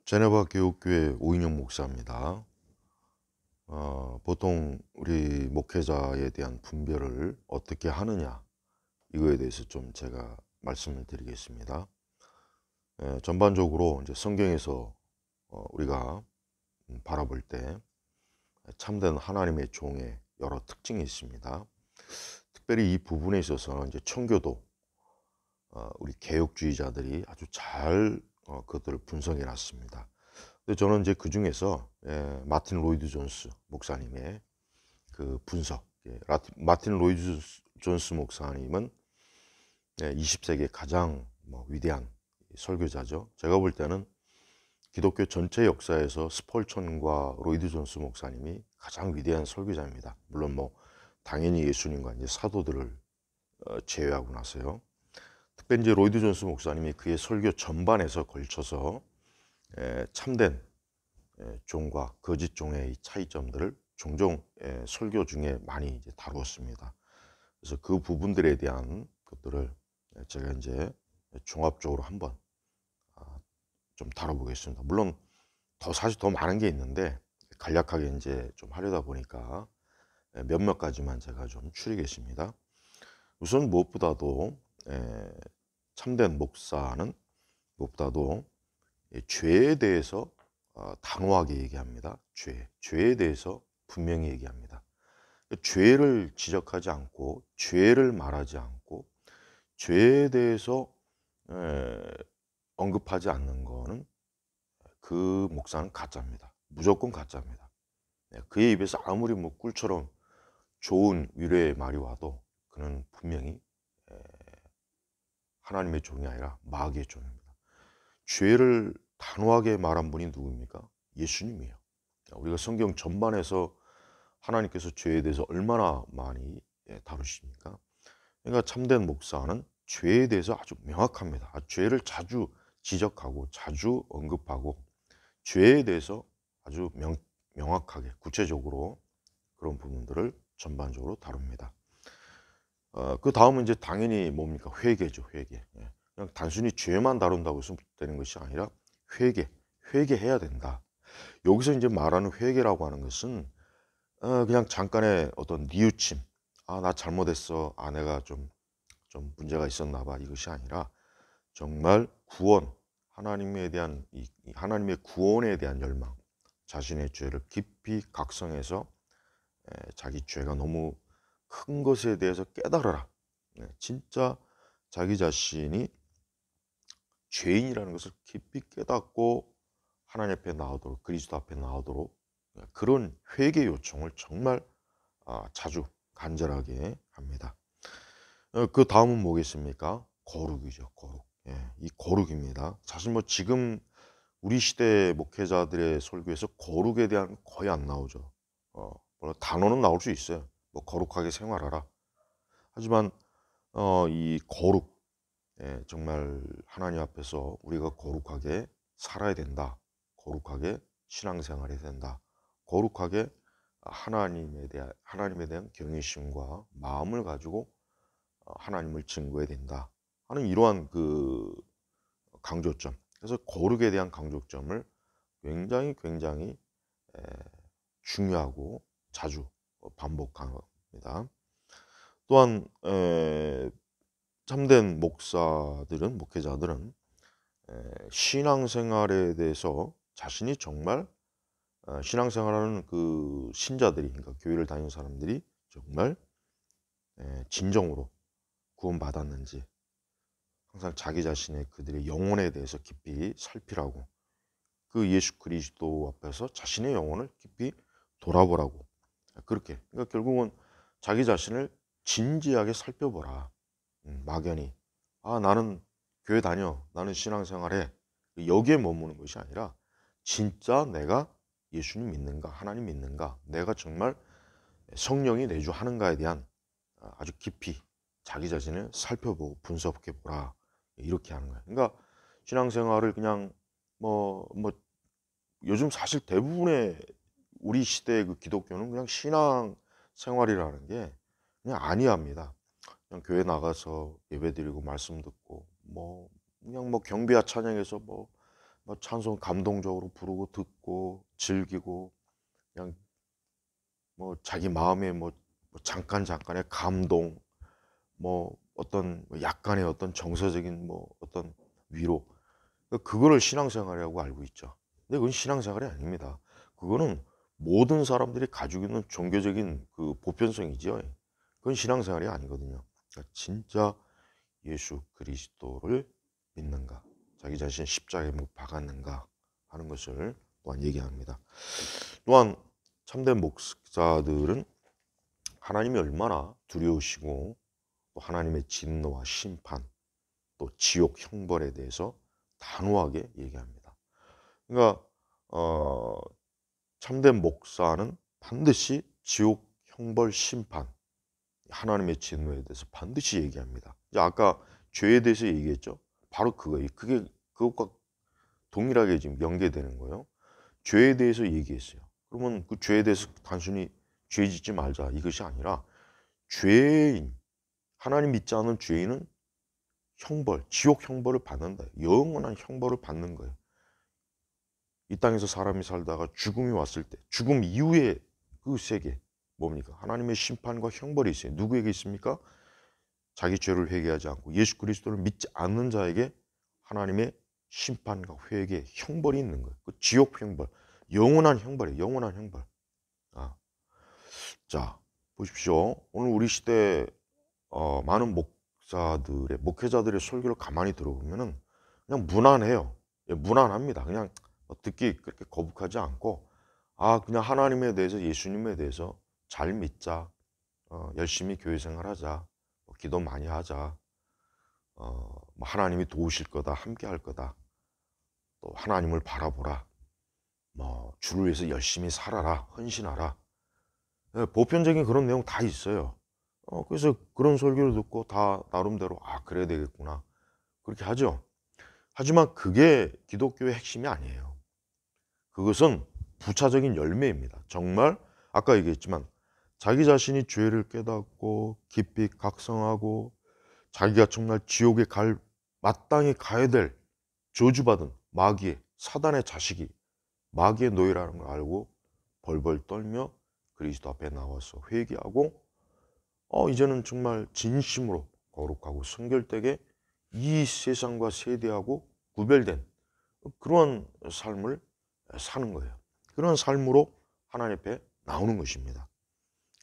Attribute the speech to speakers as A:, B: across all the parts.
A: 제네바 교육교회 오인영 목사입니다. 보통 우리 목회자에 대한 분별을 어떻게 하느냐, 이거에 대해서 좀 제가 말씀을 드리겠습니다. 전반적으로 이제 성경에서 우리가 바라볼 때 참된 하나님의 종의 여러 특징이 있습니다. 특별히 이 부분에 있어서 이제 청교도, 우리 개혁주의자들이 아주 잘 그것들을 분석해 놨습니다. 근데 저는 이제 그 중에서 마틴 로이드 존스 목사님의 그 분석, 마틴 로이드 존스 목사님은 20세기 가장 위대한 설교자죠. 제가 볼 때는 기독교 전체 역사에서 스펄천과 로이드 존스 목사님이 가장 위대한 설교자입니다. 물론 당연히 예수님과 이제 사도들을 제외하고 나서요. 특별히 이제 로이드 존스 목사님이 그의 설교 전반에서 걸쳐서 참된 종과 거짓 종의 이 차이점들을 종종 설교 중에 많이 이제 다루었습니다. 그래서 그 부분들에 대한 것들을 제가 이제 종합적으로 한번 좀 다뤄보겠습니다. 물론 사실 더 많은 게 있는데 간략하게 이제 좀 하려다 보니까 몇몇 가지만 제가 좀 추리겠습니다. 우선 무엇보다도 참된 목사는 무엇보다도 죄에 대해서 단호하게 얘기합니다. 죄에 대해서 분명히 얘기합니다. 죄를 지적하지 않고 죄를 말하지 않고 죄에 대해서 언급하지 않는 거는 그 목사는 가짜입니다. 무조건 가짜입니다. 그의 입에서 아무리 꿀처럼 좋은 위로의 말이 와도 그는 분명히 하나님의 종이 아니라 마귀의 종입니다. 죄를 단호하게 말한 분이 누구입니까? 예수님이에요. 우리가 성경 전반에서 하나님께서 죄에 대해서 얼마나 많이 다루십니까? 그러니까 참된 목사는 죄에 대해서 아주 명확합니다. 죄를 자주 지적하고 자주 언급하고 죄에 대해서 아주 명확하게 구체적으로 그런 부분들을 전반적으로 다룹니다. 그 다음은 이제 당연히 뭡니까? 회개죠, 회개. 그냥 단순히 죄만 다룬다고 해서 되는 것이 아니라 회개해야 된다. 여기서 이제 말하는 회개라고 하는 것은 그냥 잠깐의 어떤 뉘우침, 나 잘못했어, 내가 좀 문제가 있었나 봐, 이것이 아니라 정말 구원, 하나님에 대한 하나님의 구원에 대한 열망, 자신의 죄를 깊이 각성해서 자기 죄가 너무 큰 것에 대해서 깨달아라. 진짜 자기 자신이 죄인이라는 것을 깊이 깨닫고 하나님 앞에 나오도록, 그리스도 앞에 나오도록 그런 회개 요청을 정말 자주 간절하게 합니다. 그 다음은 뭐겠습니까? 거룩이죠, 거룩. 이 거룩입니다. 사실 지금 우리 시대 목회자들의 설교에서 거룩에 대한 거의 안 나오죠. 물론 단어는 나올 수 있어요. 거룩하게 생활하라. 하지만 이 거룩, 정말 하나님 앞에서 우리가 거룩하게 살아야 된다. 거룩하게 신앙생활해야 된다. 거룩하게 하나님에 대한 경외심과 마음을 가지고 하나님을 증거해야 된다 하는 이러한 그 강조점. 그래서 거룩에 대한 강조점을 굉장히 중요하고 자주 반복합니다. 또한 참된 목회자들은 신앙생활에 대해서 자신이 정말 신앙생활하는 그 신자들이, 그러니까 교회를 다니는 사람들이 정말 진정으로 구원받았는지 항상 자기 자신의 그들의 영혼에 대해서 깊이 살피라고, 그 예수 그리스도 앞에서 자신의 영혼을 깊이 돌아보라고, 그렇게, 그러니까 결국은 자기 자신을 진지하게 살펴보라. 막연히 나는 교회 다녀, 나는 신앙생활해, 여기에 머무는 것이 아니라 진짜 내가 예수님 믿는가, 하나님 믿는가, 내가 정말 성령이 내주하는가에 대한 아주 깊이 자기 자신을 살펴보고 분석해 보라, 이렇게 하는 거예요. 그러니까 신앙생활을 그냥 요즘 사실 대부분의 우리 시대의 그 기독교는 그냥 신앙생활이라는 게 그냥 아니합니다. 그냥 교회 나가서 예배드리고 말씀 듣고 그냥 경배와 찬양에서 뭐 찬송 감동적으로 부르고 듣고 즐기고 그냥 뭐 자기 마음에 뭐 잠깐의 감동, 뭐 어떤 약간의 어떤 정서적인 뭐 어떤 위로, 그거를 신앙생활이라고 알고 있죠. 근데 그건 신앙생활이 아닙니다. 그거는 모든 사람들이 가지고 있는 종교적인 그 보편성이죠. 그건 신앙생활이 아니거든요. 그러니까 진짜 예수 그리스도를 믿는가, 자기 자신 십자가에 못 박았는가 하는 것을 또한 얘기합니다. 또한 참된 목사들은 하나님이 얼마나 두려우시고 또 하나님의 진노와 심판, 또 지옥 형벌에 대해서 단호하게 얘기합니다. 그러니까 참된 목사는 반드시 지옥 형벌 심판, 하나님의 진노에 대해서 반드시 얘기합니다. 이제 아까 죄에 대해서 얘기했죠. 바로 그거예요. 그게 그것과 동일하게 지금 연계되는 거예요. 죄에 대해서 얘기했어요. 그러면 그 죄에 대해서 단순히 죄 짓지 말자 이것이 아니라, 죄인, 하나님 믿지 않는 죄인은 형벌, 지옥 형벌을 받는다. 영원한 형벌을 받는 거예요. 이 땅에서 사람이 살다가 죽음이 왔을 때, 죽음 이후에 그 세계 뭡니까? 하나님의 심판과 형벌이 있어요. 누구에게 있습니까? 자기 죄를 회개하지 않고 예수 그리스도를 믿지 않는 자에게 하나님의 심판과 회개, 형벌이 있는 거예요. 그 지옥 형벌, 영원한 형벌이에요. 영원한 형벌. 아, 자, 보십시오. 오늘 우리 시대 많은 목사들의, 목회자들의 설교를 가만히 들어보면은 그냥 무난해요. 예, 무난합니다. 그냥 듣기 그렇게 거북하지 않고, 그냥 하나님에 대해서, 예수님에 대해서 잘 믿자, 열심히 교회 생활하자, 뭐 기도 많이 하자, 뭐 하나님이 도우실 거다, 함께 할 거다, 또 하나님을 바라보라, 뭐 주를 위해서 열심히 살아라, 헌신하라. 예, 보편적인 그런 내용 다 있어요. 그래서 그런 설교를 듣고 다 나름대로 그래야 되겠구나, 그렇게 하죠. 하지만 그게 기독교의 핵심이 아니에요. 그것은 부차적인 열매입니다. 정말 아까 얘기했지만 자기 자신이 죄를 깨닫고 깊이 각성하고 자기가 정말 지옥에 마땅히 가야 될 저주받은 마귀의, 사단의 자식이 마귀의 노예라는 걸 알고 벌벌 떨며 그리스도 앞에 나와서 회개하고, 이제는 정말 진심으로 거룩하고 순결되게 이 세상과 세대하고 구별된 그런 삶을 사는 거예요. 그런 삶으로 하나님 앞에 나오는 것입니다.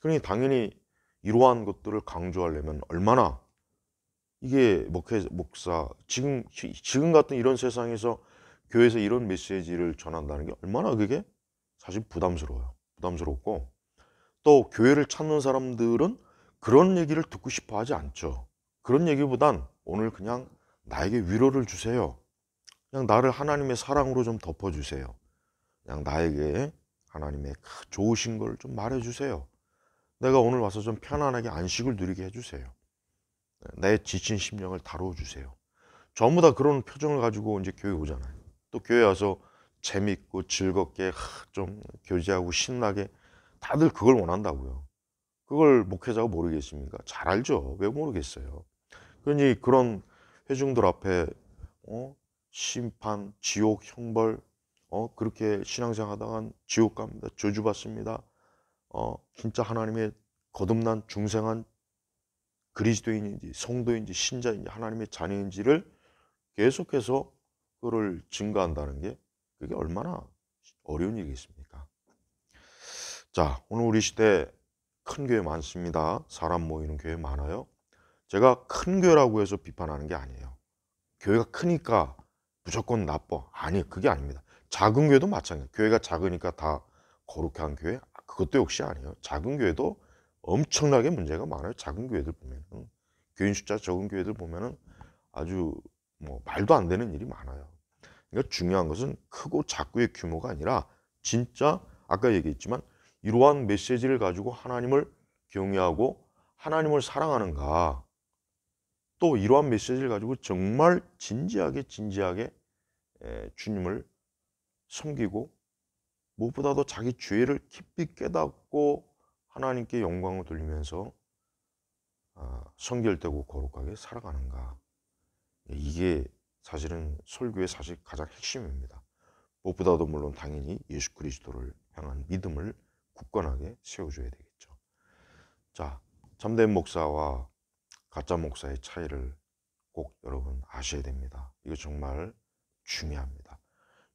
A: 그러니 당연히 이러한 것들을 강조하려면 얼마나, 이게 목사, 지금 같은 이런 세상에서 교회에서 이런 메시지를 전한다는 게 얼마나 그게 사실 부담스러워요. 부담스럽고, 또 교회를 찾는 사람들은 그런 얘기를 듣고 싶어 하지 않죠. 그런 얘기보단 오늘 그냥 나에게 위로를 주세요. 그냥 나를 하나님의 사랑으로 좀 덮어주세요. 그냥 나에게 하나님의 좋으신 걸 좀 말해주세요. 내가 오늘 와서 좀 편안하게 안식을 누리게 해주세요. 내 지친 심령을 다뤄주세요. 전부 다 그런 표정을 가지고 이제 교회 오잖아요. 또 교회 와서 재밌고 즐겁게 좀 교제하고 신나게, 다들 그걸 원한다고요. 그걸 목회자가 모르겠습니까? 잘 알죠. 왜 모르겠어요. 그러니 그런 회중들 앞에 심판, 지옥, 형벌, 그렇게 신앙생활 하다간 지옥 갑니다, 저주받습니다, 진짜 하나님의 거듭난 중생한 그리스도인인지 성도인지 신자인지 하나님의 자녀인지를 계속해서 그거를 증거한다는 게, 그게 얼마나 어려운 일이겠습니까? 자, 오늘 우리 시대 큰 교회 많습니다. 사람 모이는 교회 많아요. 제가 큰 교회라고 해서 비판하는 게 아니에요. 교회가 크니까 무조건 나빠, 아니, 그게 아닙니다. 작은 교회도 마찬가지예요. 교회가 작으니까 다 거룩한 교회? 그것도 역시 아니에요. 작은 교회도 엄청나게 문제가 많아요. 작은 교회들 보면, 교인 숫자 적은 교회들 보면은 아주 뭐 말도 안 되는 일이 많아요. 그러니까 중요한 것은 크고 작고의 규모가 아니라, 진짜 아까 얘기했지만 이러한 메시지를 가지고 하나님을 경외하고 하나님을 사랑하는가, 또 이러한 메시지를 가지고 정말 진지하게 주님을 섬기고, 무엇보다도 자기 죄를 깊이 깨닫고 하나님께 영광을 돌리면서 성결되고 거룩하게 살아가는가. 이게 사실은 설교의 사실 가장 핵심입니다. 무엇보다도 물론 당연히 예수 그리스도를 향한 믿음을 굳건하게 세워줘야 되겠죠. 자, 참된 목사와 가짜 목사의 차이를 꼭 여러분 아셔야 됩니다. 이거 정말 중요합니다.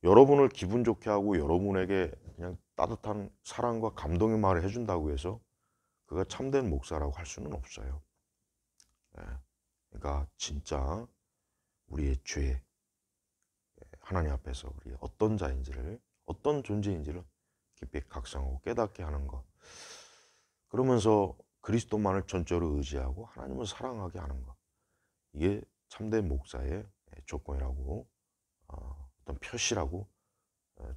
A: 여러분을 기분 좋게 하고 여러분에게 그냥 따뜻한 사랑과 감동의 말을 해준다고 해서 그가 참된 목사라고 할 수는 없어요. 예. 그러니까 진짜 우리의 죄, 하나님 앞에서 우리 어떤 자인지를, 어떤 존재인지를 깊이 각성하고 깨닫게 하는 것. 그러면서 그리스도만을 전적으로 의지하고 하나님을 사랑하게 하는 것. 이게 참된 목사의 조건이라고, 어떤 표시라고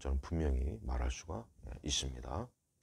A: 저는 분명히 말할 수가 있습니다.